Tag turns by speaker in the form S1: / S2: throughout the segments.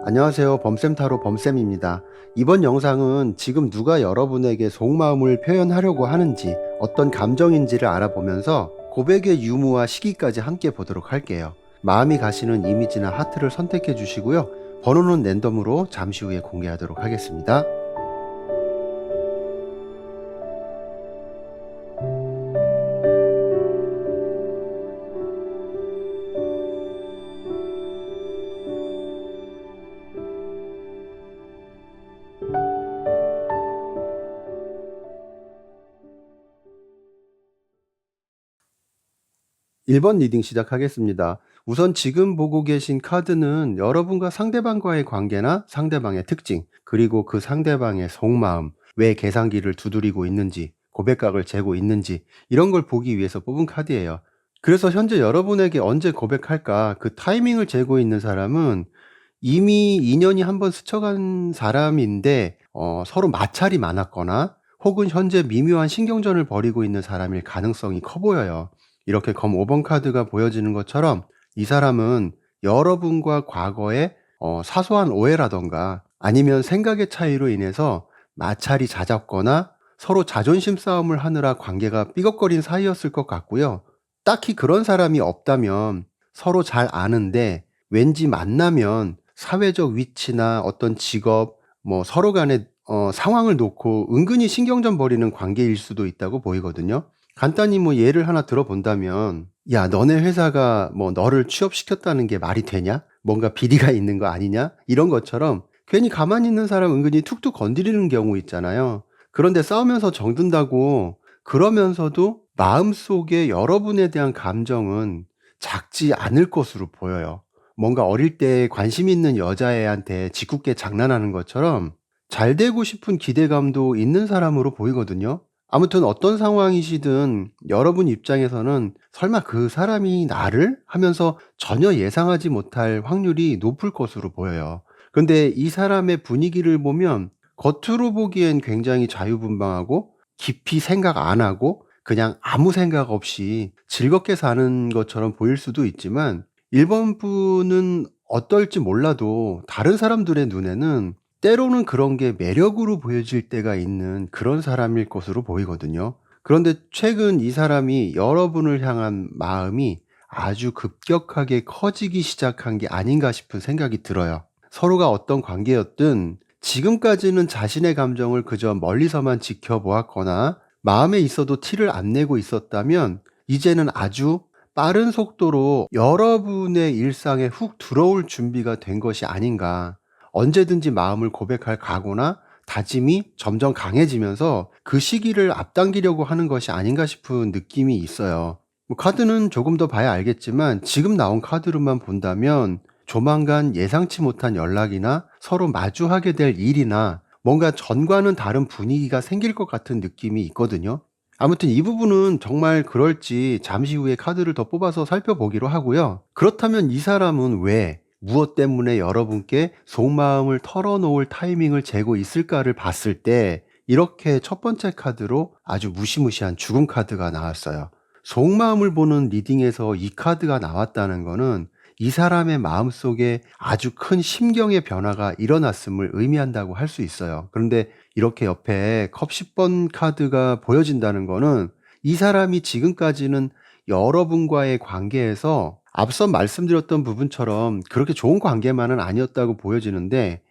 S1: 안녕하세요. 범쌤타로 범쌤입니다. 이번 영상은 지금 누가 여러분에게 속마음을 표현하려고 하는지, 어떤 감정인지를 알아보면서 고백의 유무와 시기까지 함께 보도록 할게요. 마음이 가시는 이미지나 하트를 선택해 주시고요. 번호는 랜덤으로 잠시 후에 공개하도록 하겠습니다. 1번 리딩 시작하겠습니다. 우선 지금 보고 계신 카드는 여러분과 상대방과의 관계나 상대방의 특징, 그리고 그 상대방의 속마음, 왜 계산기를 두드리고 있는지, 고백각을 재고 있는지, 이런 걸 보기 위해서 뽑은 카드예요. 그래서 현재 여러분에게 언제 고백할까 그 타이밍을 재고 있는 사람은 이미 인연이 한번 스쳐간 사람인데 서로 마찰이 많았거나 혹은 현재 미묘한 신경전을 벌이고 있는 사람일 가능성이 커 보여요. 이렇게 검 5번 카드가 보여지는 것처럼 이 사람은 여러분과 과거에 사소한 오해라던가 아니면 생각의 차이로 인해서 마찰이 잦았거나 서로 자존심 싸움을 하느라 관계가 삐걱거린 사이였을 것 같고요. 딱히 그런 사람이 없다면 서로 잘 아는데 왠지 만나면 사회적 위치나 어떤 직업, 서로 간의 상황을 놓고 은근히 신경전 벌이는 관계일 수도 있다고 보이거든요. 간단히 예를 하나 들어본다면, 야, 너네 회사가 너를 취업시켰다는 게 말이 되냐? 뭔가 비리가 있는 거 아니냐? 이런 것처럼 괜히 가만히 있는 사람 은근히 툭툭 건드리는 경우 있잖아요. 그런데 싸우면서 정든다고 그러면서도 마음속에 여러분에 대한 감정은 작지 않을 것으로 보여요. 뭔가 어릴 때 관심 있는 여자애한테 짓궂게 장난하는 것처럼 잘 되고 싶은 기대감도 있는 사람으로 보이거든요. 아무튼 어떤 상황이시든 여러분 입장에서는 설마 그 사람이 나를? 하면서 전혀 예상하지 못할 확률이 높을 것으로 보여요. 근데 이 사람의 분위기를 보면 겉으로 보기엔 굉장히 자유분방하고 깊이 생각 안 하고 그냥 아무 생각 없이 즐겁게 사는 것처럼 보일 수도 있지만 1번 분은 어떨지 몰라도 다른 사람들의 눈에는 때로는 그런 게 매력으로 보여질 때가 있는 그런 사람일 것으로 보이거든요. 그런데 최근 이 사람이 여러분을 향한 마음이 아주 급격하게 커지기 시작한 게 아닌가 싶은 생각이 들어요. 서로가 어떤 관계였든 지금까지는 자신의 감정을 그저 멀리서만 지켜보았거나 마음에 있어도 티를 안 내고 있었다면 이제는 아주 빠른 속도로 여러분의 일상에 훅 들어올 준비가 된 것이 아닌가. 언제든지 마음을 고백할 각오나 다짐이 점점 강해지면서 그 시기를 앞당기려고 하는 것이 아닌가 싶은 느낌이 있어요. 카드는 조금 더 봐야 알겠지만 지금 나온 카드로만 본다면 조만간 예상치 못한 연락이나 서로 마주하게 될 일이나 뭔가 전과는 다른 분위기가 생길 것 같은 느낌이 있거든요. 아무튼 이 부분은 정말 그럴지 잠시 후에 카드를 더 뽑아서 살펴보기로 하고요. 그렇다면 이 사람은 왜, 무엇 때문에 여러분께 속마음을 털어놓을 타이밍을 재고 있을까를 봤을 때 이렇게 첫 번째 카드로 아주 무시무시한 죽음 카드가 나왔어요. 속마음을 보는 리딩에서 이 카드가 나왔다는 거는 이 사람의 마음속에 아주 큰 심경의 변화가 일어났음을 의미한다고 할 수 있어요. 그런데 이렇게 옆에 컵 10번 카드가 보여진다는 거는 이 사람이 지금까지는 여러분과의 관계에서 앞서 말씀드렸던 부분처럼 그렇게 좋은 관계만은 아니었다고 보여지는데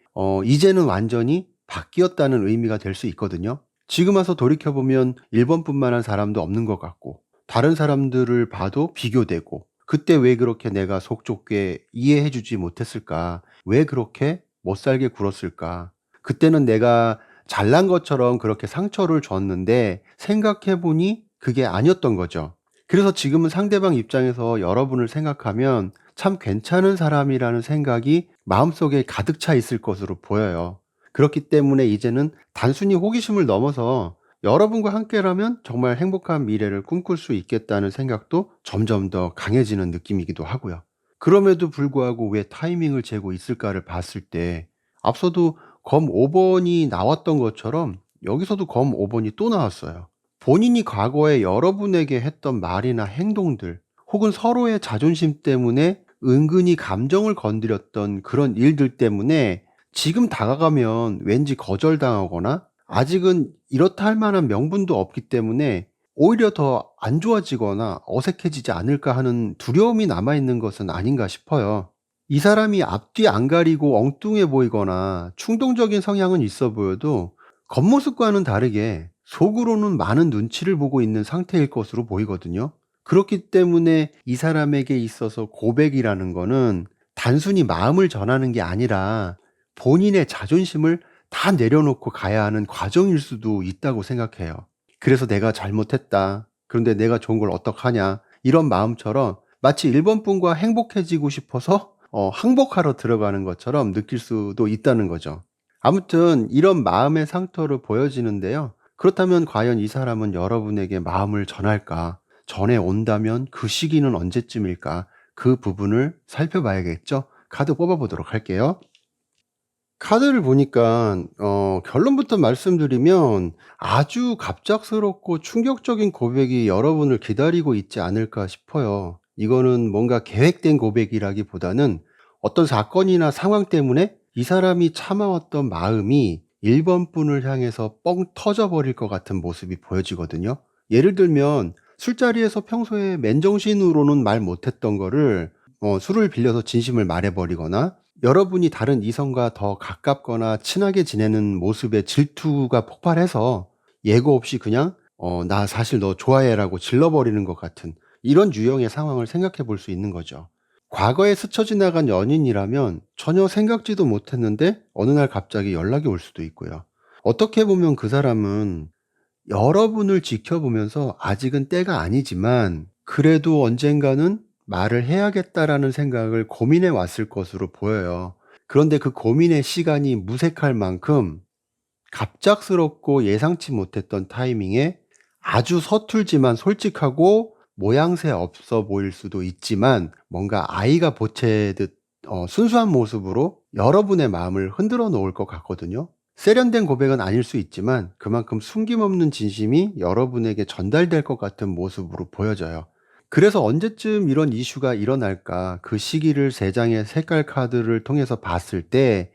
S1: 이제는 완전히 바뀌었다는 의미가 될 수 있거든요. 지금 와서 돌이켜보면 1번뿐만 한 사람도 없는 것 같고 다른 사람들을 봐도 비교되고 그때 왜 그렇게 내가 속 좁게 이해해 주지 못했을까? 왜 그렇게 못 살게 굴었을까? 그때는 내가 잘난 것처럼 그렇게 상처를 줬는데 생각해 보니 그게 아니었던 거죠. 그래서 지금은 상대방 입장에서 여러분을 생각하면 참 괜찮은 사람이라는 생각이 마음속에 가득 차 있을 것으로 보여요. 그렇기 때문에 이제는 단순히 호기심을 넘어서 여러분과 함께라면 정말 행복한 미래를 꿈꿀 수 있겠다는 생각도 점점 더 강해지는 느낌이기도 하고요. 그럼에도 불구하고 왜 타이밍을 재고 있을까를 봤을 때 앞서도 검 5번이 나왔던 것처럼 여기서도 검 5번이 또 나왔어요. 본인이 과거에 여러분에게 했던 말이나 행동들 혹은 서로의 자존심 때문에 은근히 감정을 건드렸던 그런 일들 때문에 지금 다가가면 왠지 거절당하거나 아직은 이렇다 할 만한 명분도 없기 때문에 오히려 더 안 좋아지거나 어색해지지 않을까 하는 두려움이 남아있는 것은 아닌가 싶어요. 이 사람이 앞뒤 안 가리고 엉뚱해 보이거나 충동적인 성향은 있어 보여도 겉모습과는 다르게 속으로는 많은 눈치를 보고 있는 상태일 것으로 보이거든요. 그렇기 때문에 이 사람에게 있어서 고백이라는 거는 단순히 마음을 전하는 게 아니라 본인의 자존심을 다 내려놓고 가야 하는 과정일 수도 있다고 생각해요. 그래서 '내가 잘못했다. 그런데 내가 좋은 걸 어떡하냐.' 이런 마음처럼 마치 일본 분과 행복해지고 싶어서 항복하러 들어가는 것처럼 느낄 수도 있다는 거죠. 아무튼 이런 마음의 상처를 보여지는데요. 그렇다면 과연 이 사람은 여러분에게 마음을 전할까? 전해 온다면 그 시기는 언제쯤일까? 그 부분을 살펴봐야겠죠? 카드 뽑아 보도록 할게요. 카드를 보니까 결론부터 말씀드리면 아주 갑작스럽고 충격적인 고백이 여러분을 기다리고 있지 않을까 싶어요. 이거는 뭔가 계획된 고백이라기보다는 어떤 사건이나 상황 때문에 이 사람이 참아왔던 마음이 1번 분을 향해서 뻥 터져버릴 것 같은 모습이 보여지거든요. 예를 들면 술자리에서 평소에 맨정신으로는 말 못했던 거를 술을 빌려서 진심을 말해버리거나 여러분이 다른 이성과 더 가깝거나 친하게 지내는 모습에 질투가 폭발해서 예고 없이 그냥 "나 사실 너 좋아해."라고 질러버리는 것 같은 이런 유형의 상황을 생각해 볼 수 있는 거죠. 과거에 스쳐 지나간 연인이라면 전혀 생각지도 못했는데 어느 날 갑자기 연락이 올 수도 있고요. 어떻게 보면 그 사람은 여러분을 지켜보면서 아직은 때가 아니지만 그래도 언젠가는 '말을 해야겠다.'라는 생각을 고민해 왔을 것으로 보여요. 그런데 그 고민의 시간이 무색할 만큼 갑작스럽고 예상치 못했던 타이밍에 아주 서툴지만 솔직하고 모양새 없어 보일 수도 있지만 뭔가 아이가 보채듯 순수한 모습으로 여러분의 마음을 흔들어 놓을 것 같거든요. 세련된 고백은 아닐 수 있지만 그만큼 숨김없는 진심이 여러분에게 전달될 것 같은 모습으로 보여져요. 그래서 언제쯤 이런 이슈가 일어날까? 그 시기를 3 장의 색깔 카드를 통해서 봤을 때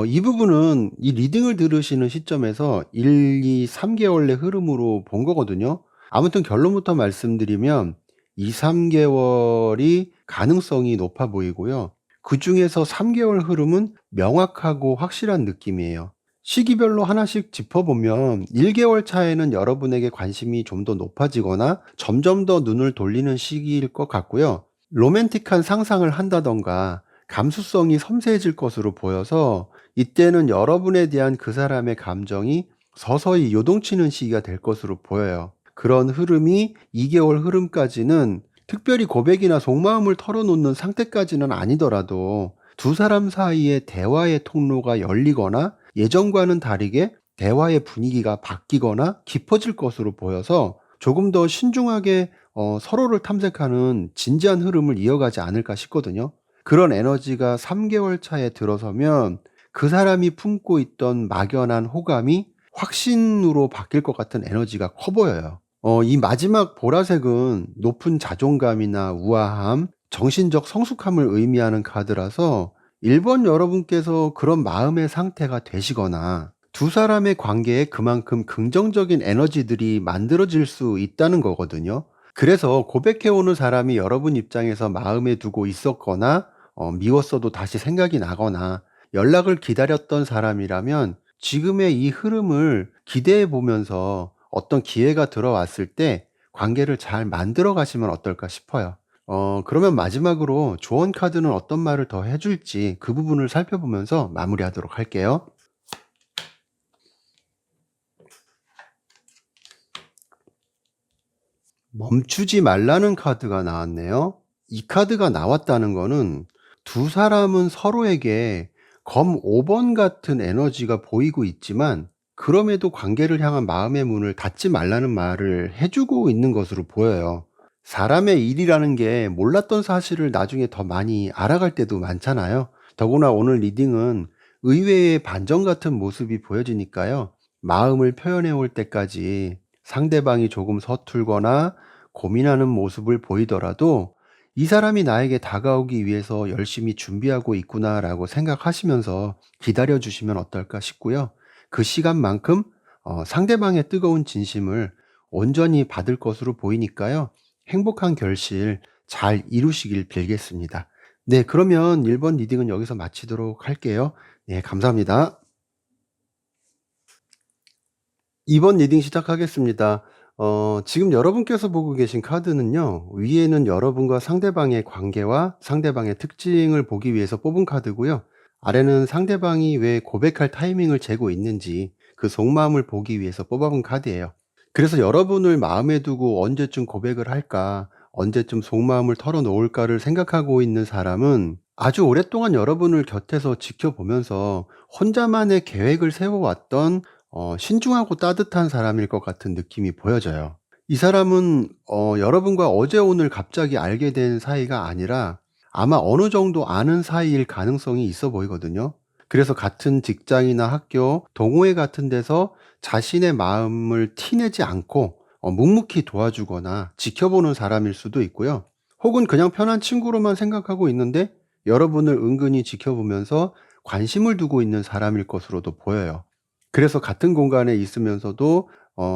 S1: 이 부분은 이 리딩을 들으시는 시점에서 1-2-3 개월의 흐름으로 본 거거든요. 아무튼 결론부터 말씀드리면 2-3 개월이 가능성이 높아 보이고요. 그중에서 3 개월 흐름은 명확하고 확실한 느낌이에요. 시기별로 하나씩 짚어보면 1 개월 차에는 여러분에게 관심이 좀 더 높아지거나 점점 더 눈을 돌리는 시기일 것 같고요. 로맨틱한 상상을 한다든가 감수성이 섬세해질 것으로 보여서 이때는 여러분에 대한 그 사람의 감정이 서서히 요동치는 시기가 될 것으로 보여요. 그런 흐름이 2 개월 흐름까지는 특별히 고백이나 속마음을 털어놓는 상태까지는 아니더라도 두 사람 사이의 대화의 통로가 열리거나 예전과는 다르게 대화의 분위기가 바뀌거나 깊어질 것으로 보여서 조금 더 신중하게 서로를 탐색하는 진지한 흐름을 이어가지 않을까 싶거든요. 그런 에너지가 3 개월 차에 들어서면 그 사람이 품고 있던 막연한 호감이 확신으로 바뀔 것 같은 에너지가 커 보여요. 이 마지막 보라색은 높은 자존감이나 우아함, 정신적 성숙함을 의미하는 카드라서 1번 여러분께서 그런 마음의 상태가 되시거나 두 사람의 관계에 그만큼 긍정적인 에너지들이 만들어질 수 있다는 거거든요. 그래서 고백해 오는 사람이 여러분 입장에서 마음에 두고 있었거나 미웠어도 다시 생각이 나거나 연락을 기다렸던 사람이라면 지금의 이 흐름을 기대해 보면서 어떤 기회가 들어왔을 때 관계를 잘 만들어 가시면 어떨까 싶어요. 그러면 마지막으로 조언 카드는 어떤 말을 더 해 줄지 그 부분을 살펴보면서 마무리하도록 할게요. 멈추지 말라는 카드가 나왔네요. 이 카드가 나왔다는 거는 두 사람은 서로에게 검 5번 같은 에너지가 보이고 있지만 그럼에도 관계를 향한 마음의 문을 닫지 말라는 말을 해 주고 있는 것으로 보여요. 사람의 일이라는 게 몰랐던 사실을 나중에 더 많이 알아갈 때도 많잖아요. 더구나 오늘 리딩은 의외의 반전 같은 모습이 보여지니까요. 마음을 표현해 올 때까지 상대방이 조금 서툴거나 고민하는 모습을 보이더라도 이 사람이 나에게 다가오기 위해서 열심히 준비하고 있구나라고 생각하시면서 기다려 주시면 어떨까 싶고요. 그 시간만큼 상대방의 뜨거운 진심을 온전히 받을 것으로 보이니까요. 행복한 결실 잘 이루시길 빌겠습니다. 네, 그러면 1번 리딩은 여기서 마치도록 할게요. 네, 감사합니다. 2번 리딩 시작하겠습니다. 지금 여러분께서 보고 계신 카드는요, 위에는 여러분과 상대방의 관계와 상대방의 특징을 보기 위해서 뽑은 카드고요. 아래는 상대방이 왜 고백할 타이밍을 재고 있는지 그 속마음을 보기 위해서 뽑아본 카드예요. 그래서 여러분을 마음에 두고 언제쯤 고백을 할까, 언제쯤 속마음을 털어놓을까를 생각하고 있는 사람은 아주 오랫동안 여러분을 곁에서 지켜보면서 혼자만의 계획을 세워왔던 신중하고 따뜻한 사람일 것 같은 느낌이 보여져요. 이 사람은 여러분과 어제 오늘 갑자기 알게 된 사이가 아니라 아마 어느 정도 아는 사이일 가능성이 있어 보이거든요. 그래서 같은 직장이나 학교, 동호회 같은 데서 자신의 마음을 티내지 않고 묵묵히 도와주거나 지켜보는 사람일 수도 있고요. 혹은 그냥 편한 친구로만 생각하고 있는데 여러분을 은근히 지켜보면서 관심을 두고 있는 사람일 것으로도 보여요. 그래서 같은 공간에 있으면서도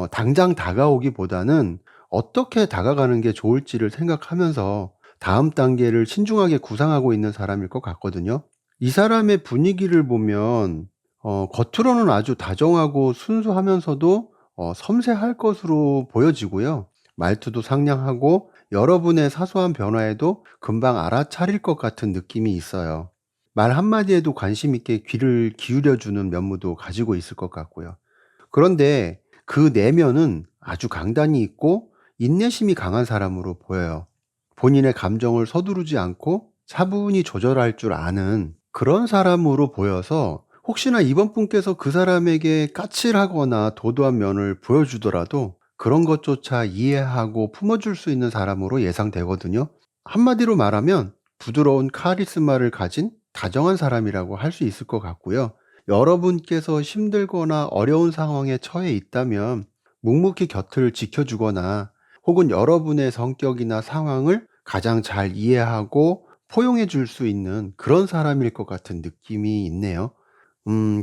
S1: 당장 다가오기보다는 어떻게 다가가는 게 좋을지를 생각하면서 다음 단계를 신중하게 구상하고 있는 사람일 것 같거든요. 이 사람의 분위기를 보면 겉으로는 아주 다정하고 순수하면서도 섬세할 것으로 보여지고요. 말투도 상냥하고 여러분의 사소한 변화에도 금방 알아차릴 것 같은 느낌이 있어요. 말 한마디에도 관심 있게 귀를 기울여 주는 면모도 가지고 있을 것 같고요. 그런데 그 내면은 아주 강단이 있고 인내심이 강한 사람으로 보여요. 본인의 감정을 서두르지 않고 차분히 조절할 줄 아는 그런 사람으로 보여서 혹시나 이번 분께서 그 사람에게 까칠하거나 도도한 면을 보여주더라도 그런 것조차 이해하고 품어줄 수 있는 사람으로 예상되거든요. 한마디로 말하면 부드러운 카리스마를 가진 다정한 사람이라고 할 수 있을 것 같고요. 여러분께서 힘들거나 어려운 상황에 처해 있다면 묵묵히 곁을 지켜주거나 혹은 여러분의 성격이나 상황을 가장 잘 이해하고 포용해 줄 수 있는 그런 사람일 것 같은 느낌이 있네요.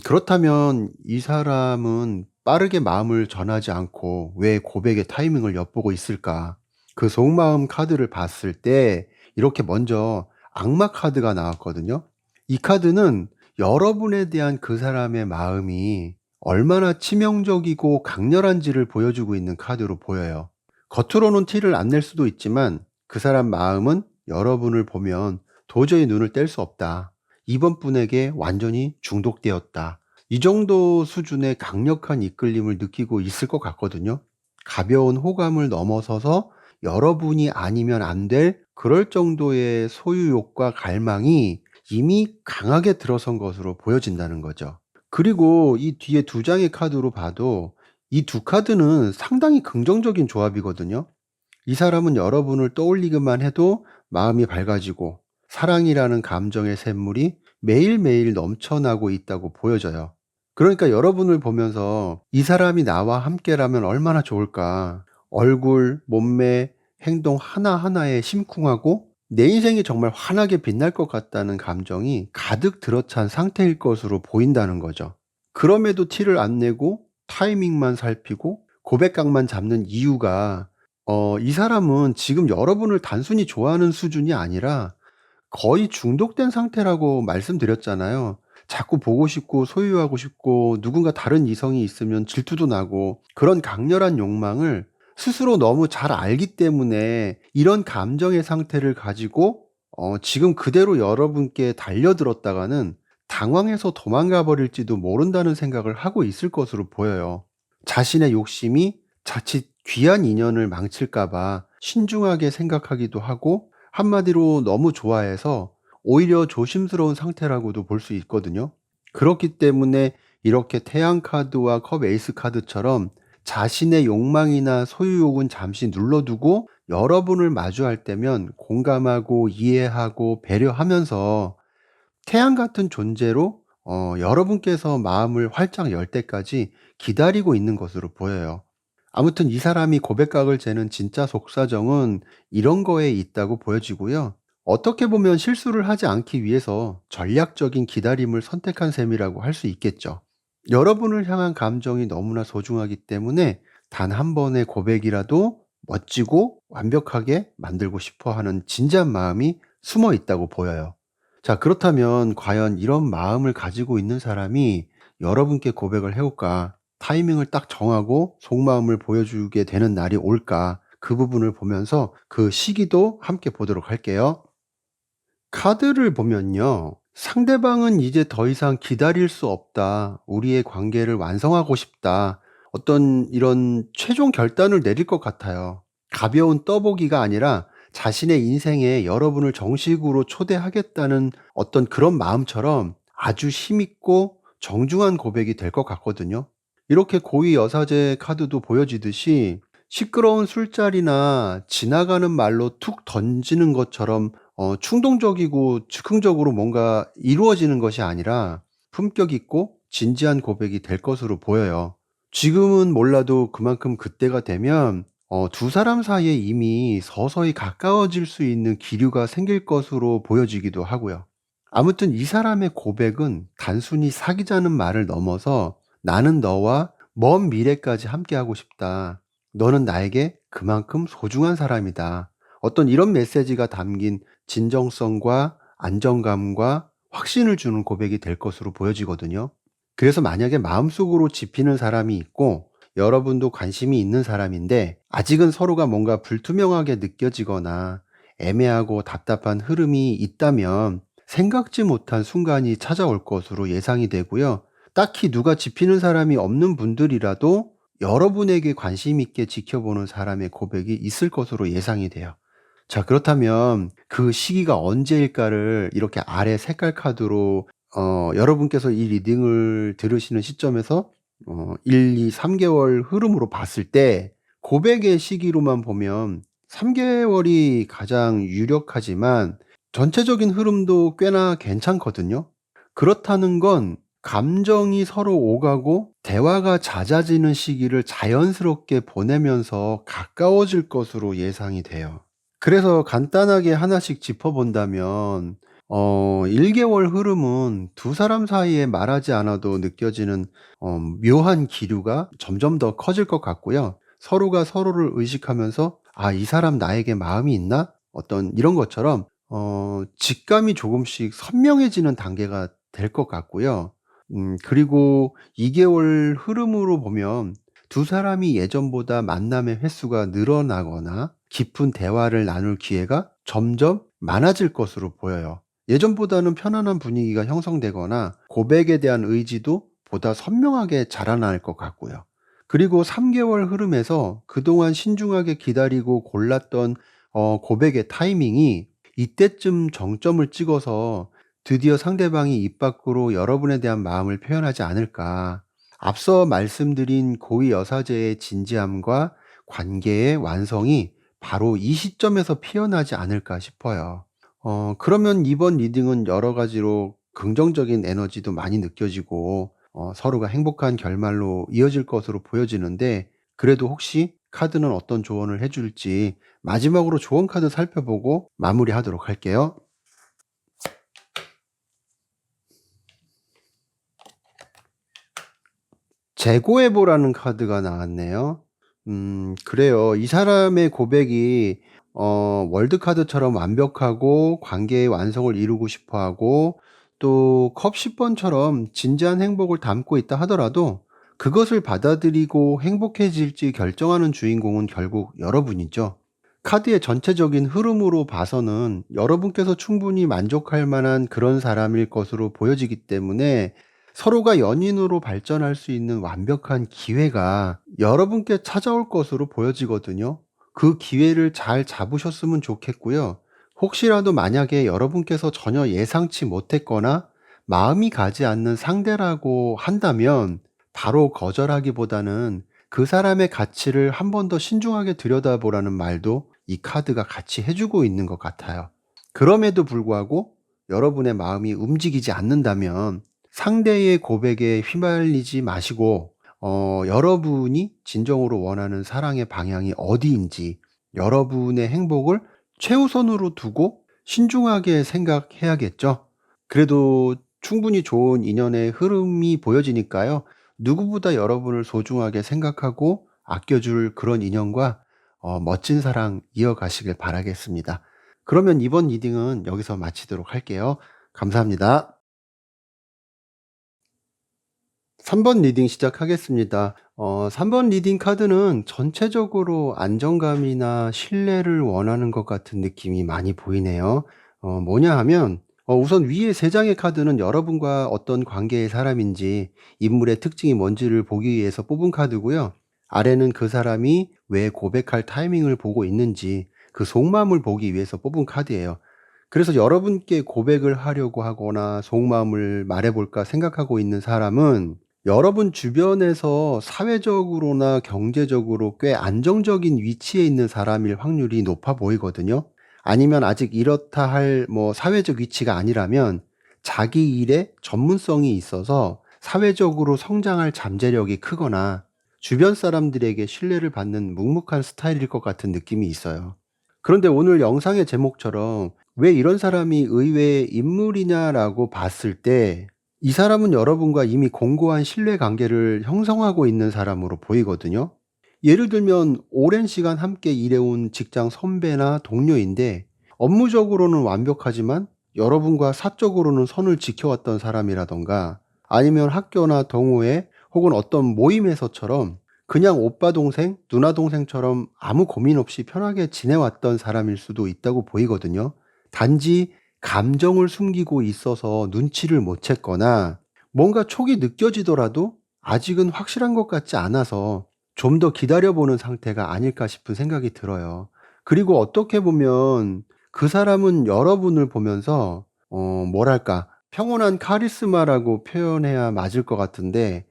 S1: 그렇다면 이 사람은 빠르게 마음을 전하지 않고 왜 고백의 타이밍을 엿보고 있을까? 그 속마음 카드를 봤을 때 이렇게 먼저 악마 카드가 나왔거든요. 이 카드는 여러분에 대한 그 사람의 마음이 얼마나 치명적이고 강렬한지를 보여주고 있는 카드로 보여요. 겉으로는 티를 안 낼 수도 있지만 그 사람 마음은 여러분을 보면 도저히 눈을 뗄 수 없다. 이번 분에게 완전히 중독되었다. 이 정도 수준의 강력한 이끌림을 느끼고 있을 것 같거든요. 가벼운 호감을 넘어서서 여러분이 아니면 안 될 그럴 정도의 소유욕과 갈망이 이미 강하게 들어선 것으로 보여진다는 거죠. 그리고 이 뒤에 두 장의 카드로 봐도 이 두 카드는 상당히 긍정적인 조합이거든요. 이 사람은 여러분을 떠올리기만 해도 마음이 밝아지고 사랑이라는 감정의 샘물이 매일매일 넘쳐나고 있다고 보여져요. 그러니까 여러분을 보면서 이 사람이 나와 함께라면 얼마나 좋을까. 얼굴, 몸매, 행동 하나하나에 심쿵하고 내 인생이 정말 환하게 빛날 것 같다는 감정이 가득 들어찬 상태일 것으로 보인다는 거죠. 그럼에도 티를 안 내고 타이밍만 살피고 고백각만 잡는 이유가 이 사람은 지금 여러분을 단순히 좋아하는 수준이 아니라 거의 중독된 상태라고 말씀드렸잖아요. 자꾸 보고 싶고 소유하고 싶고 누군가 다른 이성이 있으면 질투도 나고 그런 강렬한 욕망을 스스로 너무 잘 알기 때문에 이런 감정의 상태를 가지고 지금 그대로 여러분께 달려들었다가는 당황해서 도망가 버릴지도 모른다는 생각을 하고 있을 것으로 보여요. 자신의 욕심이 자칫 귀한 인연을 망칠까 봐 신중하게 생각하기도 하고 한마디로 너무 좋아해서 오히려 조심스러운 상태라고도 볼 수 있거든요. 그렇기 때문에 이렇게 태양 카드와 컵 에이스 카드처럼 자신의 욕망이나 소유욕은 잠시 눌러두고 여러분을 마주할 때면 공감하고 이해하고 배려하면서 태양 같은 존재로 여러분께서 마음을 활짝 열 때까지 기다리고 있는 것으로 보여요. 아무튼 이 사람이 고백각을 재는 진짜 속사정은 이런 거에 있다고 보여지고요. 어떻게 보면 실수를 하지 않기 위해서 전략적인 기다림을 선택한 셈이라고 할 수 있겠죠. 여러분을 향한 감정이 너무나 소중하기 때문에 단 한 번의 고백이라도 멋지고 완벽하게 만들고 싶어 하는 진지한 마음이 숨어 있다고 보여요. 자, 그렇다면 과연 이런 마음을 가지고 있는 사람이 여러분께 고백을 해올까? 타이밍을 딱 정하고 속마음을 보여주게 되는 날이 올까? 그 부분을 보면서 그 시기도 함께 보도록 할게요. 카드를 보면요. 상대방은 이제 더 이상 기다릴 수 없다. 우리의 관계를 완성하고 싶다. 어떤 이런 최종 결단을 내릴 것 같아요. 가벼운 떠보기가 아니라 자신의 인생에 여러분을 정식으로 초대하겠다는 어떤 그런 마음처럼 아주 힘있고 정중한 고백이 될 것 같거든요. 이렇게 고위 여사제 카드도 보여지듯이 시끄러운 술자리나 지나가는 말로 툭 던지는 것처럼 충동적이고 즉흥적으로 뭔가 이루어지는 것이 아니라 품격 있고 진지한 고백이 될 것으로 보여요. 지금은 몰라도 그만큼 그때가 되면 두 사람 사이에 이미 서서히 가까워질 수 있는 기류가 생길 것으로 보여지기도 하고요. 아무튼 이 사람의 고백은 단순히 사귀자는 말을 넘어서 나는 너와 먼 미래까지 함께하고 싶다. 너는 나에게 그만큼 소중한 사람이다. 어떤 이런 메시지가 담긴 진정성과 안정감과 확신을 주는 고백이 될 것으로 보여지거든요. 그래서 만약에 마음속으로 집히는 사람이 있고 여러분도 관심이 있는 사람인데 아직은 서로가 뭔가 불투명하게 느껴지거나 애매하고 답답한 흐름이 있다면 생각지 못한 순간이 찾아올 것으로 예상이 되고요. 딱히 누가 집히는 사람이 없는 분들이라도 여러분에게 관심 있게 지켜보는 사람의 고백이 있을 것으로 예상이 돼요. 자, 그렇다면 그 시기가 언제일까를 이렇게 아래 색깔 카드로 여러분께서 이 리딩을 들으시는 시점에서 1, 2, 3개월 흐름으로 봤을 때 고백의 시기로만 보면 3개월이 가장 유력하지만 전체적인 흐름도 꽤나 괜찮거든요. 그렇다는 건 감정이 서로 오가고 대화가 잦아지는 시기를 자연스럽게 보내면서 가까워질 것으로 예상이 돼요. 그래서 간단하게 하나씩 짚어본다면 1개월 흐름은 두 사람 사이에 말하지 않아도 느껴지는 묘한 기류가 점점 더 커질 것 같고요. 서로가 서로를 의식하면서 '아, 이 사람 나에게 마음이 있나?' 어떤 이런 것처럼 직감이 조금씩 선명해지는 단계가 될 것 같고요. 그리고 2개월 흐름으로 보면 두 사람이 예전보다 만남의 횟수가 늘어나거나 깊은 대화를 나눌 기회가 점점 많아질 것으로 보여요. 예전보다는 편안한 분위기가 형성되거나 고백에 대한 의지도 보다 선명하게 자라날 것 같고요. 그리고 3개월 흐름에서 그동안 신중하게 기다리고 골랐던 고백의 타이밍이 이때쯤 정점을 찍어서 드디어 상대방이 입 밖으로 여러분에 대한 마음을 표현하지 않을까. 앞서 말씀드린 고위 여사제의 진지함과 관계의 완성이 바로 이 시점에서 피어나지 않을까 싶어요. 그러면 이번 리딩은 여러 가지로 긍정적인 에너지도 많이 느껴지고 서로가 행복한 결말로 이어질 것으로 보여지는데 그래도 혹시 카드는 어떤 조언을 해줄지 마지막으로 조언 카드 살펴보고 마무리하도록 할게요. 재고해보라는 카드가 나왔네요. 그래요. 이 사람의 고백이 월드 카드처럼 완벽하고 관계의 완성을 이루고 싶어 하고 또 컵 10번처럼 진지한 행복을 담고 있다 하더라도 그것을 받아들이고 행복해질지 결정하는 주인공은 결국 여러분이죠. 카드의 전체적인 흐름으로 봐서는 여러분께서 충분히 만족할 만한 그런 사람일 것으로 보여지기 때문에 서로가 연인으로 발전할 수 있는 완벽한 기회가 여러분께 찾아올 것으로 보여지거든요. 그 기회를 잘 잡으셨으면 좋겠고요. 혹시라도 만약에 여러분께서 전혀 예상치 못했거나 마음이 가지 않는 상대라고 한다면 바로 거절하기보다는 그 사람의 가치를 한 번 더 신중하게 들여다보라는 말도 이 카드가 같이 해주고 있는 것 같아요. 그럼에도 불구하고 여러분의 마음이 움직이지 않는다면 상대의 고백에 휘말리지 마시고 여러분이 진정으로 원하는 사랑의 방향이 어디인지 여러분의 행복을 최우선으로 두고 신중하게 생각해야겠죠. 그래도 충분히 좋은 인연의 흐름이 보여지니까요. 누구보다 여러분을 소중하게 생각하고 아껴줄 그런 인연과 멋진 사랑 이어가시길 바라겠습니다. 그러면 이번 리딩은 여기서 마치도록 할게요. 감사합니다. 3번 리딩 시작하겠습니다. 3번 리딩 카드는 전체적으로 안정감이나 신뢰를 원하는 것 같은 느낌이 많이 보이네요. 뭐냐 하면 우선 위에 3장의 카드는 여러분과 어떤 관계의 사람인지 인물의 특징이 뭔지를 보기 위해서 뽑은 카드고요. 아래는 그 사람이 왜 고백할 타이밍을 보고 있는지 그 속마음을 보기 위해서 뽑은 카드예요. 그래서 여러분께 고백을 하려고 하거나 속마음을 말해볼까 생각하고 있는 사람은 여러분 주변에서 사회적으로나 경제적으로 꽤 안정적인 위치에 있는 사람일 확률이 높아 보이거든요. 아니면 아직 이렇다 할 사회적 위치가 아니라면 자기 일에 전문성이 있어서 사회적으로 성장할 잠재력이 크거나 주변 사람들에게 신뢰를 받는 묵묵한 스타일일 것 같은 느낌이 있어요. 그런데 오늘 영상의 제목처럼 왜 이런 사람이 의외의 인물이냐라고 봤을 때 이 사람은 여러분과 이미 공고한 신뢰 관계를 형성하고 있는 사람으로 보이거든요. 예를 들면 오랜 시간 함께 일해온 직장 선배나 동료인데 업무적으로는 완벽하지만 여러분과 사적으로는 선을 지켜왔던 사람이라던가 아니면 학교나 동호회 혹은 어떤 모임에서처럼 그냥 오빠 동생, 누나 동생처럼 아무 고민 없이 편하게 지내왔던 사람일 수도 있다고 보이거든요. 단지 감정을 숨기고 있어서 눈치를 못 챘거나 뭔가 촉이 느껴지더라도 아직은 확실한 것 같지 않아서 좀 더 기다려보는 상태가 아닐까 싶은 생각이 들어요. 그리고 어떻게 보면 그 사람은 여러분을 보면서 뭐랄까 평온한 카리스마라고 표현해야 맞을 것 같은데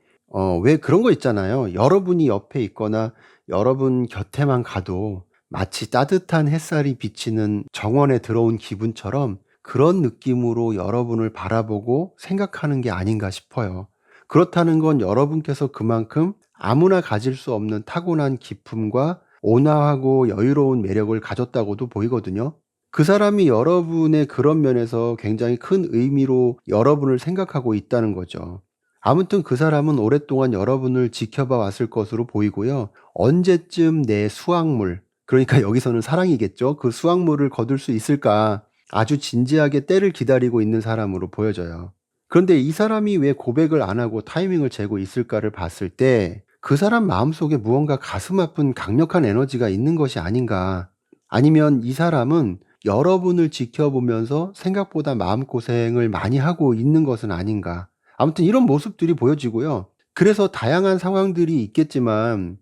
S1: 왜 그런 거 있잖아요. 여러분이 옆에 있거나 여러분 곁에만 가도 마치 따뜻한 햇살이 비치는 정원에 들어온 기분처럼 그런 느낌으로 여러분을 바라보고 생각하는 게 아닌가 싶어요. 그렇다는 건 여러분께서 그만큼 아무나 가질 수 없는 타고난 기품과 온화하고 여유로운 매력을 가졌다고도 보이거든요. 그 사람이 여러분의 그런 면에서 굉장히 큰 의미로 여러분을 생각하고 있다는 거죠. 아무튼 그 사람은 오랫동안 여러분을 지켜봐 왔을 것으로 보이고요. 언제쯤 내 수확물, 그러니까 여기서는 사랑이겠죠. 그 수확물을 거둘 수 있을까 아주 진지하게 때를 기다리고 있는 사람으로 보여져요. 그런데 이 사람이 왜 고백을 안 하고 타이밍을 재고 있을까를 봤을 때 그 사람 마음속에 무언가 가슴 아픈 강력한 에너지가 있는 것이 아닌가. 아니면 이 사람은 여러분을 지켜보면서 생각보다 마음고생을 많이 하고 있는 것은 아닌가. 아무튼 이런 모습들이 보여지고요. 그래서 다양한 상황들이 있겠지만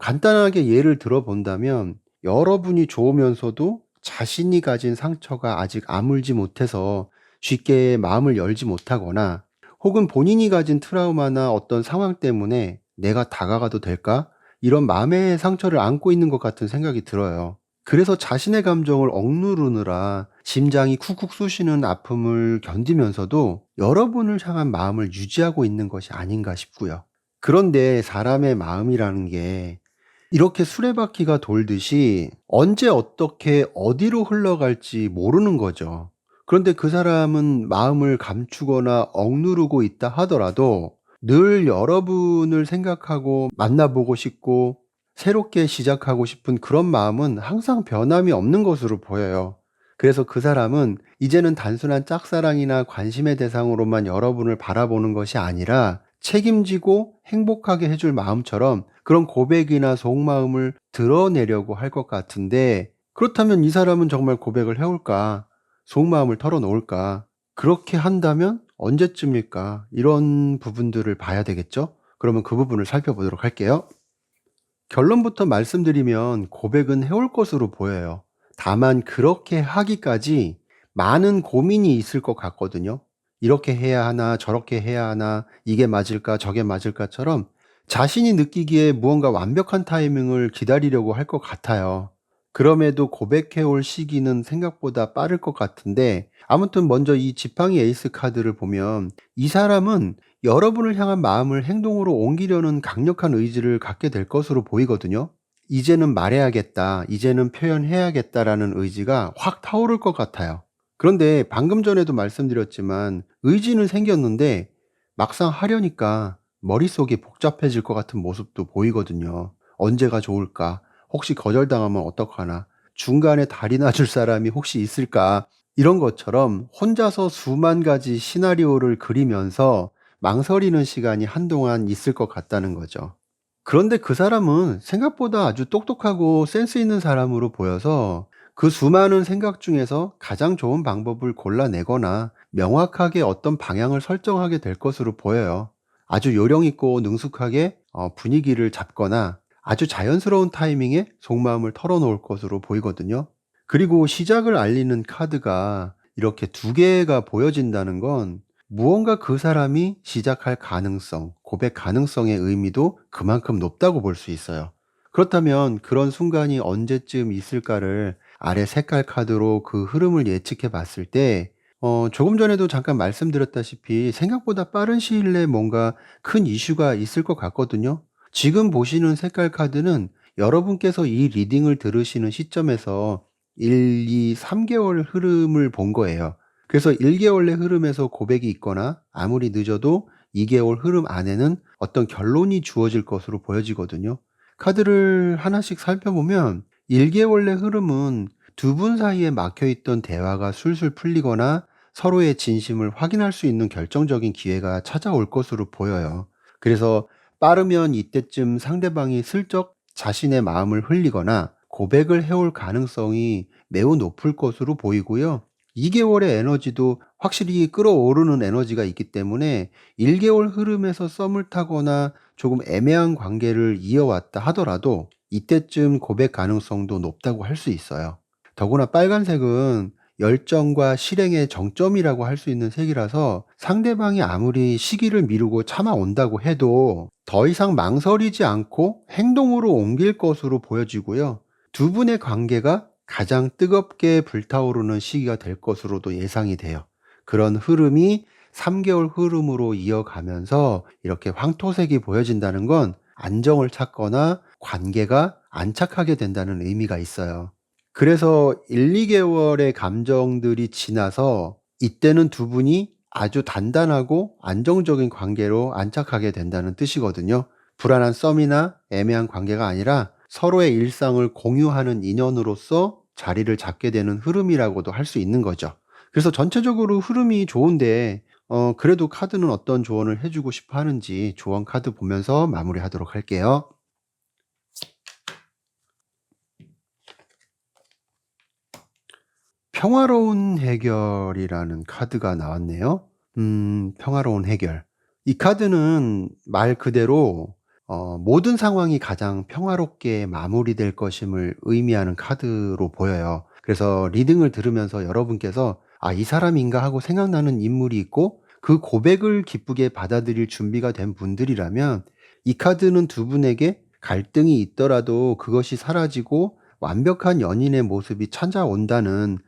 S1: 간단하게 예를 들어 본다면 여러분이 좋으면서도 자신이 가진 상처가 아직 아물지 못해서 쉽게 마음을 열지 못하거나 혹은 본인이 가진 트라우마나 어떤 상황 때문에 '내가 다가가도 될까?' 이런 마음의 상처를 안고 있는 것 같은 생각이 들어요. 그래서 자신의 감정을 억누르느라 심장이 쿡쿡 쑤시는 아픔을 견디면서도 여러분을 향한 마음을 유지하고 있는 것이 아닌가 싶고요. 그런데 사람의 마음이라는 게 이렇게 수레바퀴가 돌듯이 언제 어떻게 어디로 흘러갈지 모르는 거죠. 그런데 그 사람은 마음을 감추거나 억누르고 있다 하더라도 늘 여러분을 생각하고 만나보고 싶고 새롭게 시작하고 싶은 그런 마음은 항상 변함이 없는 것으로 보여요. 그래서 그 사람은 이제는 단순한 짝사랑이나 관심의 대상으로만 여러분을 바라보는 것이 아니라 책임지고 행복하게 해줄 마음처럼 그런 고백이나 속마음을 드러내려고 할 것 같은데 그렇다면 이 사람은 정말 고백을 해올까? 속마음을 털어놓을까? 그렇게 한다면 언제쯤일까? 이런 부분들을 봐야 되겠죠? 그러면 그 부분을 살펴보도록 할게요. 결론부터 말씀드리면 고백은 해올 것으로 보여요. 다만 그렇게 하기까지 많은 고민이 있을 것 같거든요. 이렇게 해야 하나, 저렇게 해야 하나, 이게 맞을까, 저게 맞을까처럼 자신이 느끼기에 무언가 완벽한 타이밍을 기다리려고 할 것 같아요. 그럼에도 고백해 올 시기는 생각보다 빠를 것 같은데 아무튼 먼저 이 지팡이 에이스 카드를 보면 이 사람은 여러분을 향한 마음을 행동으로 옮기려는 강력한 의지를 갖게 될 것으로 보이거든요. 이제는 말해야겠다, 이제는 표현해야겠다라는 의지가 확 타오를 것 같아요. 그런데 방금 전에도 말씀드렸지만 의지는 생겼는데 막상 하려니까 머릿속이 복잡해질 것 같은 모습도 보이거든요. 언제가 좋을까? 혹시 거절당하면 어떡하나? 중간에 다리 놔줄 사람이 혹시 있을까? 이런 것처럼 혼자서 수만 가지 시나리오를 그리면서 망설이는 시간이 한동안 있을 것 같다는 거죠. 그런데 그 사람은 생각보다 아주 똑똑하고 센스 있는 사람으로 보여서 그 수많은 생각 중에서 가장 좋은 방법을 골라내거나 명확하게 어떤 방향을 설정하게 될 것으로 보여요. 아주 요령 있고 능숙하게 분위기를 잡거나 아주 자연스러운 타이밍에 속마음을 털어놓을 것으로 보이거든요. 그리고 시작을 알리는 카드가 이렇게 두 개가 보여진다는 건 무언가 그 사람이 시작할 가능성, 고백 가능성의 의미도 그만큼 높다고 볼 수 있어요. 그렇다면 그런 순간이 언제쯤 있을까를 아래 색깔 카드로 그 흐름을 예측해 봤을 때, 조금 전에도 잠깐 말씀드렸다시피 생각보다 빠른 시일 내에 뭔가 큰 이슈가 있을 것 같거든요. 지금 보시는 색깔 카드는 여러분께서 이 리딩을 들으시는 시점에서 1, 2, 3개월 흐름을 본 거예요. 그래서 1개월 내 흐름에서 고백이 있거나 아무리 늦어도 2개월 흐름 안에는 어떤 결론이 주어질 것으로 보여지거든요. 카드를 하나씩 살펴보면 1개월 내 흐름은 두 분 사이에 막혀있던 대화가 술술 풀리거나 서로의 진심을 확인할 수 있는 결정적인 기회가 찾아올 것으로 보여요. 그래서 빠르면 이때쯤 상대방이 슬쩍 자신의 마음을 흘리거나 고백을 해올 가능성이 매우 높을 것으로 보이고요. 2개월의 에너지도 확실히 끌어오르는 에너지가 있기 때문에 1개월 흐름에서 썸을 타거나 조금 애매한 관계를 이어왔다 하더라도 이때쯤 고백 가능성도 높다고 할 수 있어요. 더구나 빨간색은 열정과 실행의 정점이라고 할 수 있는 색이라서 상대방이 아무리 시기를 미루고 참아온다고 해도 더 이상 망설이지 않고 행동으로 옮길 것으로 보여지고요. 두 분의 관계가 가장 뜨겁게 불타오르는 시기가 될 것으로도 예상이 돼요. 그런 흐름이 3개월 흐름으로 이어가면서 이렇게 황토색이 보여진다는 건 안정을 찾거나 관계가 안착하게 된다는 의미가 있어요. 그래서 1, 2개월의 감정들이 지나서 이때는 두 분이 아주 단단하고 안정적인 관계로 안착하게 된다는 뜻이거든요. 불안한 썸이나 애매한 관계가 아니라 서로의 일상을 공유하는 인연으로서 자리를 잡게 되는 흐름이라고도 할 수 있는 거죠. 그래서 전체적으로 흐름이 좋은데 그래도 카드는 어떤 조언을 해주고 싶어 하는지 조언 카드 보면서 마무리하도록 할게요. 평화로운 해결이라는 카드가 나왔네요. 평화로운 해결. 이 카드는 말 그대로 모든 상황이 가장 평화롭게 마무리될 것임을 의미하는 카드로 보여요. 그래서 리딩을 들으면서 여러분께서 이 사람인가 하고 생각나는 인물이 있고 그 고백을 기쁘게 받아들일 준비가 된 분들이라면 이 카드는 두 분에게 갈등이 있더라도 그것이 사라지고 완벽한 연인의 모습이 찾아온다는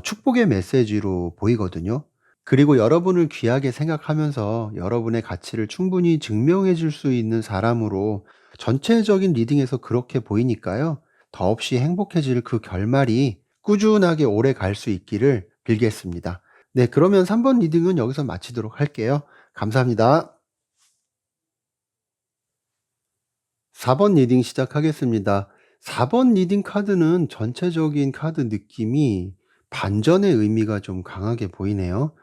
S1: 축복의 메시지로 보이거든요. 그리고 여러분을 귀하게 생각하면서 여러분의 가치를 충분히 증명해 줄 수 있는 사람으로 전체적인 리딩에서 그렇게 보이니까요. 더없이 행복해질 그 결말이 꾸준하게 오래 갈 수 있기를 빌겠습니다. 네, 그러면 3번 리딩은 여기서 마치도록 할게요. 감사합니다. 4번 리딩 시작하겠습니다. 4번 리딩 카드는 전체적인 카드 느낌이 반전의 의미가 좀 강하게 보이네요.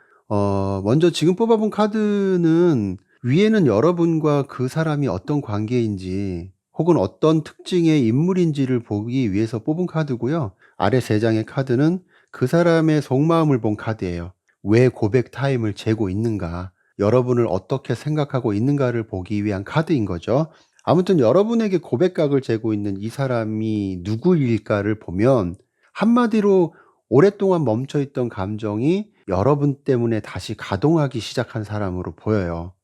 S1: 먼저 지금 뽑아본 카드는 위에는 여러분과 그 사람이 어떤 관계인지 혹은 어떤 특징의 인물인지를 보기 위해서 뽑은 카드고요. 아래 3장의 카드는 그 사람의 속마음을 본 카드예요. 왜 고백 타임을 재고 있는가, 여러분을 어떻게 생각하고 있는가를 보기 위한 카드인 거죠. 아무튼 여러분에게 고백각을 재고 있는 이 사람이 누구일까를 보면 한마디로 오랫동안 멈춰있던 감정이 여러분 때문에 다시 가동하기 시작한 사람으로 보여요.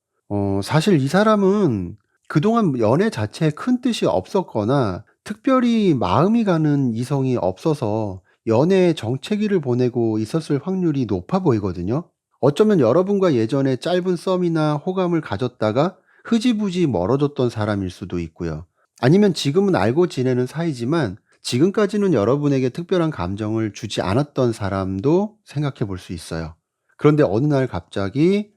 S1: 사실 이 사람은 그동안 연애 자체에 큰 뜻이 없었거나 특별히 마음이 가는 이성이 없어서 연애에 정체기를 보내고 있었을 확률이 높아 보이거든요. 어쩌면 여러분과 예전에 짧은 썸이나 호감을 가졌다가 흐지부지 멀어졌던 사람일 수도 있고요. 아니면 지금은 알고 지내는 사이지만 지금까지는 여러분에게 특별한 감정을 주지 않았던 사람도 생각해 볼 수 있어요. 그런데 어느 날 갑자기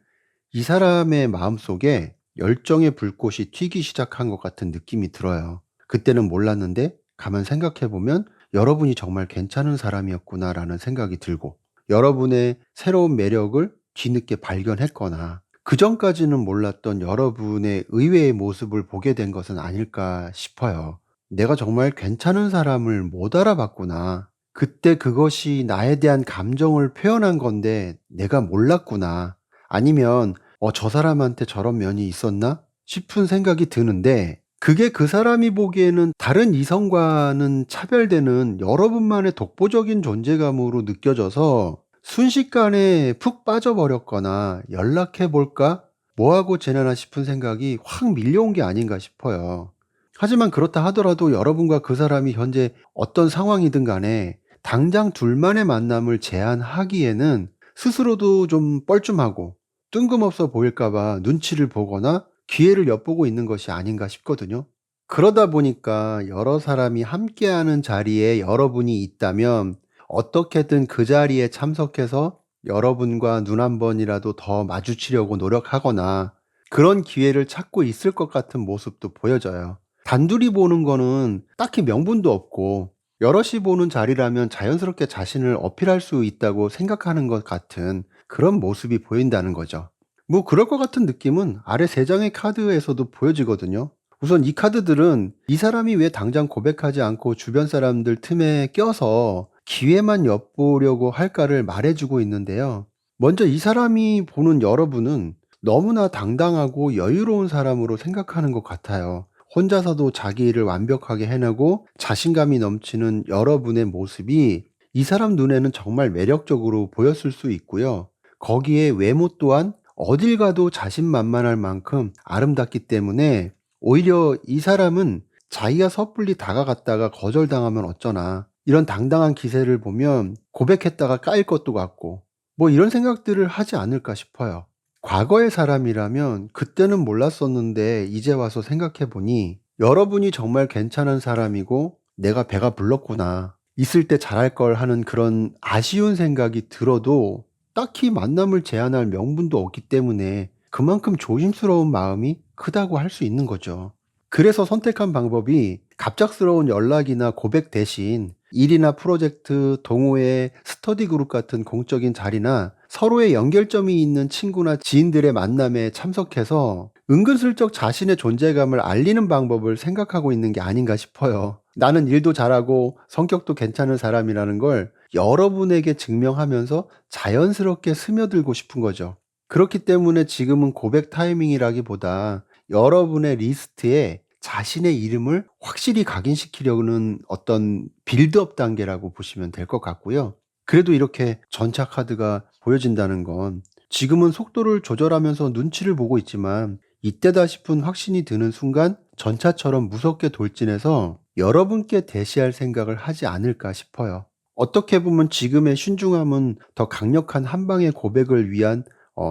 S1: 이 사람의 마음속에 열정의 불꽃이 튀기 시작한 것 같은 느낌이 들어요. 그때는 몰랐는데 가만 생각해 보면 여러분이 정말 괜찮은 사람이었구나라는 생각이 들고, 여러분의 새로운 매력을 뒤늦게 발견했거나 그전까지는 몰랐던 여러분의 의외의 모습을 보게 된 것은 아닐까 싶어요. 내가 정말 괜찮은 사람을 못 알아봤구나. 그때 그것이 나에 대한 감정을 표현한 건데 내가 몰랐구나. 아니면 저 사람한테 저런 면이 있었나 싶은 생각이 드는데, 그게 그 사람이 보기에는 다른 이성과는 차별되는 여러분만의 독보적인 존재감으로 느껴져서 순식간에 푹 빠져버렸거나 연락해 볼까? 뭐하고 지내나 싶은 생각이 확 밀려온 게 아닌가 싶어요. 하지만 그렇다 하더라도 여러분과 그 사람이 현재 어떤 상황이든 간에 당장 둘만의 만남을 제안하기에는 스스로도 좀 뻘쭘하고 뜬금없어 보일까봐 눈치를 보거나 기회를 엿보고 있는 것이 아닌가 싶거든요. 그러다 보니까 여러 사람이 함께하는 자리에 여러분이 있다면 어떻게든 그 자리에 참석해서 여러분과 눈 한 번이라도 더 마주치려고 노력하거나 그런 기회를 찾고 있을 것 같은 모습도 보여져요. 단둘이 보는 거는 딱히 명분도 없고 여럿이 보는 자리라면 자연스럽게 자신을 어필할 수 있다고 생각하는 것 같은 그런 모습이 보인다는 거죠. 뭐 그럴 것 같은 느낌은 아래 세 장의 카드에서도 보여지거든요. 우선 이 카드들은 이 사람이 왜 당장 고백하지 않고 주변 사람들 틈에 껴서 기회만 엿보려고 할까를 말해주고 있는데요. 먼저 이 사람이 보는 여러분은 너무나 당당하고 여유로운 사람으로 생각하는 것 같아요. 혼자서도 자기 일을 완벽하게 해내고 자신감이 넘치는 여러분의 모습이 이 사람 눈에는 정말 매력적으로 보였을 수 있고요. 거기에 외모 또한 어딜 가도 자신만만할 만큼 아름답기 때문에 오히려 이 사람은 자기가 섣불리 다가갔다가 거절당하면 어쩌나, 이런 당당한 기세를 보면 고백했다가 까일 것도 같고 뭐 이런 생각들을 하지 않을까 싶어요. 과거의 사람이라면 그때는 몰랐었는데 이제 와서 생각해 보니 여러분이 정말 괜찮은 사람이고 내가 배가 불렀구나, 있을 때 잘할 걸 하는 그런 아쉬운 생각이 들어도 딱히 만남을 제한할 명분도 없기 때문에 그만큼 조심스러운 마음이 크다고 할 수 있는 거죠. 그래서 선택한 방법이 갑작스러운 연락이나 고백 대신 일이나 프로젝트, 동호회, 스터디 그룹 같은 공적인 자리나 서로의 연결점이 있는 친구나 지인들의 만남에 참석해서 은근슬쩍 자신의 존재감을 알리는 방법을 생각하고 있는 게 아닌가 싶어요. 나는 일도 잘하고 성격도 괜찮은 사람이라는 걸 여러분에게 증명하면서 자연스럽게 스며들고 싶은 거죠. 그렇기 때문에 지금은 고백 타이밍이라기보다 여러분의 리스트에 자신의 이름을 확실히 각인시키려는 어떤 빌드업 단계라고 보시면 될 것 같고요. 그래도 이렇게 전차 카드가 보여진다는 건 지금은 속도를 조절하면서 눈치를 보고 있지만 이때다 싶은 확신이 드는 순간 전차처럼 무섭게 돌진해서 여러분께 대시할 생각을 하지 않을까 싶어요. 어떻게 보면 지금의 신중함은 더 강력한 한 방의 고백을 위한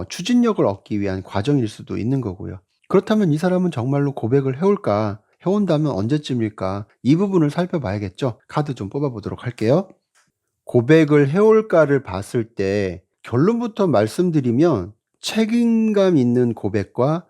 S1: 추진력을 얻기 위한 과정일 수도 있는 거고요. 그렇다면 이 사람은 정말로 고백을 해올까? 해온다면 언제쯤일까? 이 부분을 살펴봐야겠죠? 카드 좀 뽑아보도록 할게요. 고백을 해올까를 봤을 때 결론부터 말씀드리면 책임감 있는 고백과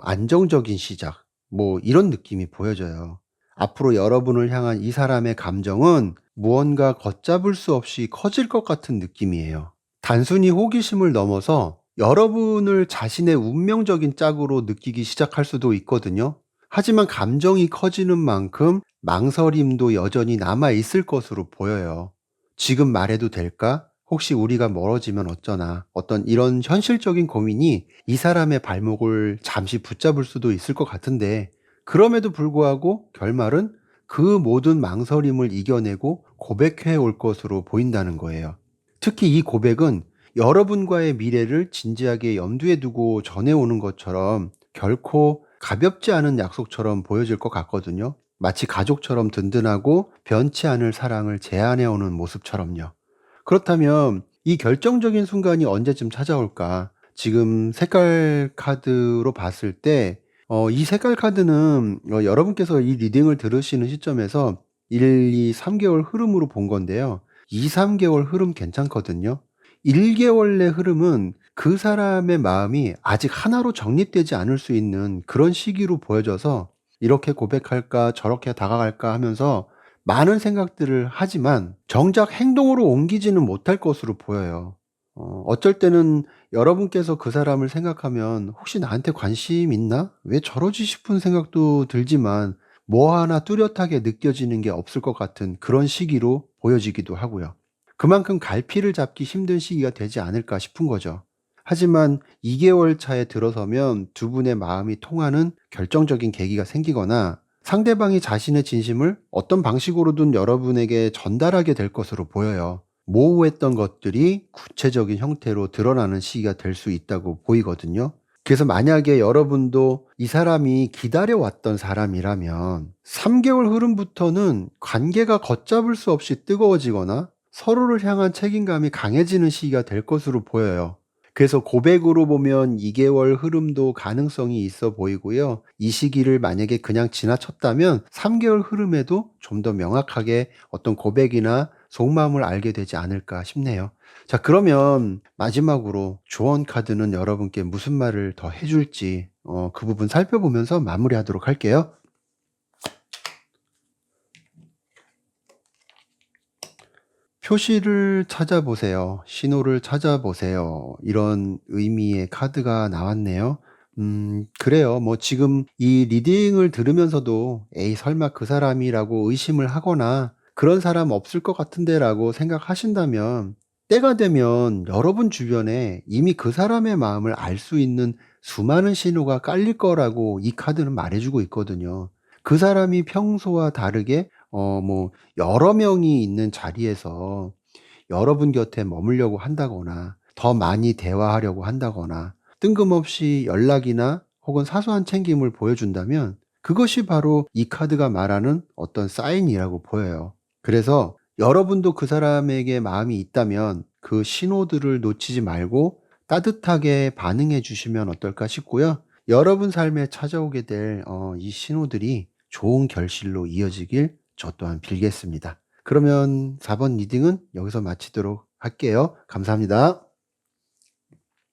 S1: 안정적인 시작, 뭐 이런 느낌이 보여져요. 앞으로 여러분을 향한 이 사람의 감정은 무언가 걷잡을 수 없이 커질 것 같은 느낌이에요. 단순히 호기심을 넘어서 여러분을 자신의 운명적인 짝으로 느끼기 시작할 수도 있거든요. 하지만 감정이 커지는 만큼 망설임도 여전히 남아 있을 것으로 보여요. 지금 말해도 될까? 혹시 우리가 멀어지면 어쩌나? 어떤 이런 현실적인 고민이 이 사람의 발목을 잠시 붙잡을 수도 있을 것 같은데, 그럼에도 불구하고 결말은 그 모든 망설임을 이겨내고 고백해 올 것으로 보인다는 거예요. 특히 이 고백은 여러분과의 미래를 진지하게 염두에 두고 전해오는 것처럼 결코 가볍지 않은 약속처럼 보여질 것 같거든요. 마치 가족처럼 든든하고 변치 않을 사랑을 제안해오는 모습처럼요. 그렇다면 이 결정적인 순간이 언제쯤 찾아올까? 지금 색깔 카드로 봤을 때 이 색깔 카드는 여러분께서 이 리딩을 들으시는 시점에서 1, 2, 3 개월 흐름으로 본 건데요. 2-3 개월 흐름 괜찮거든요. 1 개월 내 흐름은 그 사람의 마음이 아직 하나로 정립되지 않을 수 있는 그런 시기로 보여져서 '이렇게 고백할까? 저렇게 다가갈까?' 하면서 많은 생각들을 하지만 정작 행동으로 옮기지는 못할 것으로 보여요. 어쩔 때는 여러분께서 그 사람을 생각하면 '혹시 나한테 관심 있나? 왜 저러지?' 싶은 생각도 들지만 뭐 하나 뚜렷하게 느껴지는 게 없을 것 같은 그런 시기로 보여지기도 하고요. 그만큼 갈피를 잡기 힘든 시기가 되지 않을까 싶은 거죠. 하지만 2 개월 차에 들어서면 두 분의 마음이 통하는 결정적인 계기가 생기거나 상대방이 자신의 진심을 어떤 방식으로든 여러분에게 전달하게 될 것으로 보여요. 모호했던 것들이 구체적인 형태로 드러나는 시기가 될 수 있다고 보이거든요. 그래서 만약에 여러분도 이 사람이 기다려왔던 사람이라면 3 개월 흐름부터는 관계가 걷잡을 수 없이 뜨거워지거나 서로를 향한 책임감이 강해지는 시기가 될 것으로 보여요. 그래서 고백으로 보면 2 개월 흐름도 가능성이 있어 보이고요. 이 시기를 만약에 그냥 지나쳤다면 3 개월 흐름에도 좀 더 명확하게 어떤 고백이나 속마음을 알게 되지 않을까 싶네요. 자, 그러면 마지막으로 조언 카드는 여러분께 무슨 말을 더 해 줄지 그 부분 살펴보면서 마무리하도록 할게요. 표시를 찾아보세요. 신호를 찾아보세요. 이런 의미의 카드가 나왔네요. 그래요. 뭐 지금 이 리딩을 들으면서도 '에이 설마 그 사람이?'라고 의심을 하거나 '그런 사람 없을 것 같은데.'라고 생각하신다면 때가 되면 여러분 주변에 이미 그 사람의 마음을 알 수 있는 수많은 신호가 깔릴 거라고 이 카드는 말해 주고 있거든요. 그 사람이 평소와 다르게 뭐 여러 명이 있는 자리에서 여러분 곁에 머물려고 한다거나 더 많이 대화하려고 한다거나 뜬금없이 연락이나 혹은 사소한 챙김을 보여준다면 그것이 바로 이 카드가 말하는 어떤 사인이라고 보여요. 그래서 여러분도 그 사람에게 마음이 있다면 그 신호들을 놓치지 말고 따뜻하게 반응해 주시면 어떨까 싶고요. 여러분 삶에 찾아오게 될 이 신호들이 좋은 결실로 이어지길 저 또한 빌겠습니다. 그러면 4번 리딩은 여기서 마치도록 할게요. 감사합니다.